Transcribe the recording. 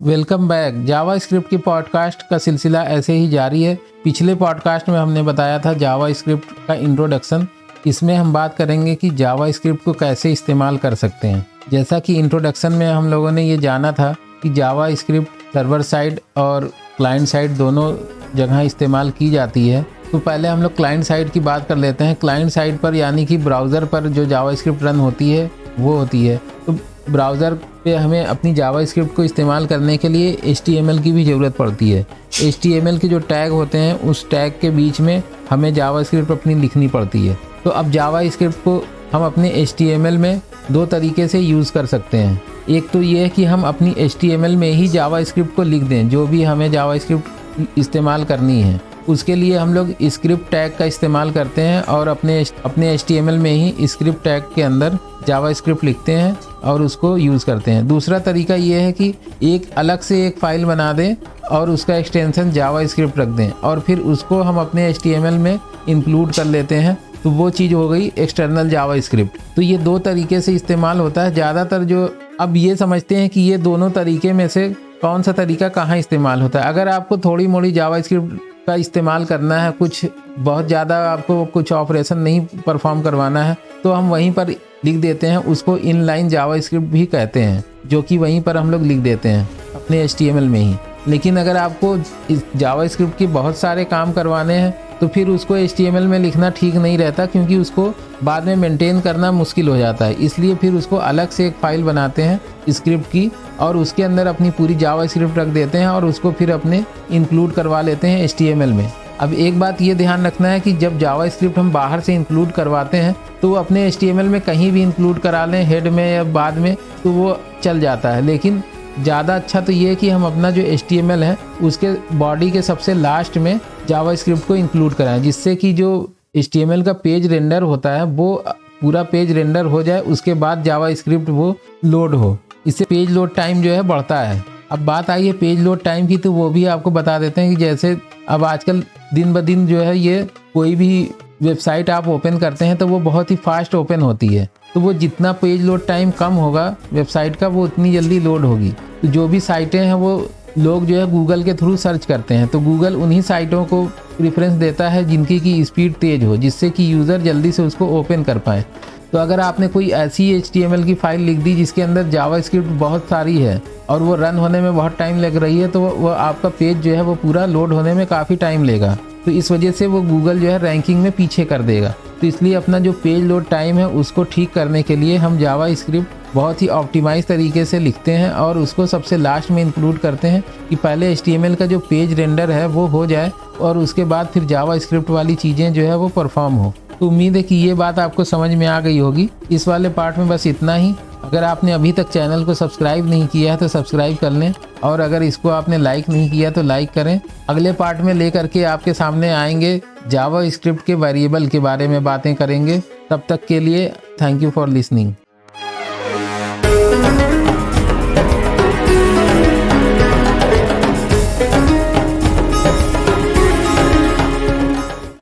Welcome back. JavaScript की podcast का सिलसिला ऐसे ही जारी है। पिछले पॉडकास्ट में हमने बताया था जावा स्क्रिप्ट का इंट्रोडक्शन। इसमें हम बात करेंगे कि जावा स्क्रिप्ट को कैसे इस्तेमाल कर सकते हैं। जैसा कि इंट्रोडक्शन में हम लोगों ने ये जाना था कि जावा स्क्रिप्ट सर्वर साइड और क्लाइंट साइड दोनों जगह इस्तेमाल की जाती है। तो पहले हम लोग क्लाइंट साइड की बात कर लेते हैं। क्लाइंट साइड पर यानी कि ब्राउज़र पर जो जावा स्क्रिप्ट रन होती है वो होती है। तो ब्राउज़र पे हमें अपनी जावा स्क्रिप्ट को इस्तेमाल करने के लिए HTML की भी ज़रूरत पड़ती है। HTML के जो टैग होते हैं उस टैग के बीच में हमें जावा स्क्रिप्ट अपनी लिखनी पड़ती है। तो अब जावा स्क्रिप्ट को हम अपने HTML में दो तरीके से यूज़ कर सकते हैं। एक तो ये है कि हम अपनी HTML में ही जावा स्क्रिप्ट को लिख दें, जो भी हमें जावा स्क्रिप्ट इस्तेमाल करनी है उसके लिए हम लोग स्क्रिप्ट टैग का इस्तेमाल करते हैं और अपने HTML में ही स्क्रिप्ट टैग के अंदर जावा स्क्रिप्ट लिखते हैं और उसको यूज़ करते हैं। दूसरा तरीका ये है कि एक अलग से एक फ़ाइल बना दें और उसका एक्सटेंशन जावा स्क्रिप्ट रख दें और फिर उसको हम अपने HTML में इंक्लूड कर लेते हैं। तो वो चीज़ हो गई एक्सटर्नल जावा स्क्रिप्ट। तो ये दो तरीके से इस्तेमाल होता है। ज़्यादातर जो अब ये समझते हैं कि ये दोनों तरीके में से कौन सा तरीका कहाँ इस्तेमाल होता है। अगर आपको थोड़ी मोड़ी जावा स्क्रिप्ट का इस्तेमाल करना है, कुछ बहुत ज़्यादा आपको कुछ ऑपरेशन नहीं परफॉर्म करवाना है, तो हम वहीं पर लिख देते हैं। उसको इनलाइन जावा स्क्रिप्ट भी कहते हैं, जो कि वहीं पर हम लोग लिख देते हैं अपने HTML में ही। लेकिन अगर आपको इस जावा स्क्रिप्ट के बहुत सारे काम करवाने हैं तो फिर उसको HTML में लिखना ठीक नहीं रहता, क्योंकि उसको बाद में मेंटेन करना मुश्किल हो जाता है। इसलिए फिर उसको अलग से एक फ़ाइल बनाते हैं स्क्रिप्ट की और उसके अंदर अपनी पूरी जावा स्क्रिप्ट रख देते हैं और उसको फिर अपने इंक्लूड करवा लेते हैं HTML में। अब एक बात ये ध्यान रखना है कि जब जावा स्क्रिप्ट हम बाहर से इंक्लूड करवाते हैं तो वो अपने HTML में कहीं भी इंक्लूड करा लें, हेड में या बाद में, तो वो चल जाता है। लेकिन ज़्यादा अच्छा तो ये है कि हम अपना जो HTML है उसके बॉडी के सबसे लास्ट में जावा स्क्रिप्ट को इंक्लूड कराएं, जिससे कि जो HTML का पेज रेंडर होता है वो पूरा पेज रेंडर हो जाए, उसके बाद जावा स्क्रिप्ट वो लोड हो। इससे पेज लोड टाइम जो है बढ़ता है। अब बात आई है पेज लोड टाइम की, तो वो भी आपको बता देते हैं कि जैसे अब आजकल दिन ब दिन जो है ये कोई भी वेबसाइट आप ओपन करते हैं तो वो बहुत ही फास्ट ओपन होती है। तो वो जितना पेज लोड टाइम कम होगा वेबसाइट का, वो उतनी जल्दी लोड होगी। तो जो भी साइटें हैं वो लोग जो है गूगल के थ्रू सर्च करते हैं, तो गूगल उन्हीं साइटों को प्रेफरेंस देता है जिनकी की स्पीड तेज़ हो, जिससे कि यूज़र जल्दी से उसको ओपन कर पाए। तो अगर आपने कोई ऐसी HTML की फ़ाइल लिख दी जिसके अंदर जावा स्क्रिप्ट बहुत सारी है और वो रन होने में बहुत टाइम लग रही है, तो वो आपका पेज जो है वो पूरा लोड होने में काफ़ी टाइम लेगा। तो इस वजह से वो गूगल जो है रैंकिंग में पीछे कर देगा। तो इसलिए अपना जो पेज लोड टाइम है उसको ठीक करने के लिए हम जावा स्क्रिप्ट बहुत ही ऑप्टिमाइज़ तरीके से लिखते हैं और उसको सबसे लास्ट में इंक्लूड करते हैं कि पहले HTML का जो पेज रेंडर है वो हो जाए और उसके बाद फिर जावा स्क्रिप्ट वाली चीज़ें जो है वो परफॉर्म हो। तो उम्मीद है कि ये बात आपको समझ में आ गई होगी। इस वाले पार्ट में बस इतना ही। अगर आपने अभी तक चैनल को सब्सक्राइब नहीं किया है तो सब्सक्राइब कर लें, और अगर इसको आपने लाइक नहीं किया तो लाइक करें। अगले पार्ट में लेकर के आपके सामने आएंगे, जावा स्क्रिप्ट के वेरिएबल के बारे में बातें करेंगे। तब तक के लिए थैंक यू फॉर लिसनिंग।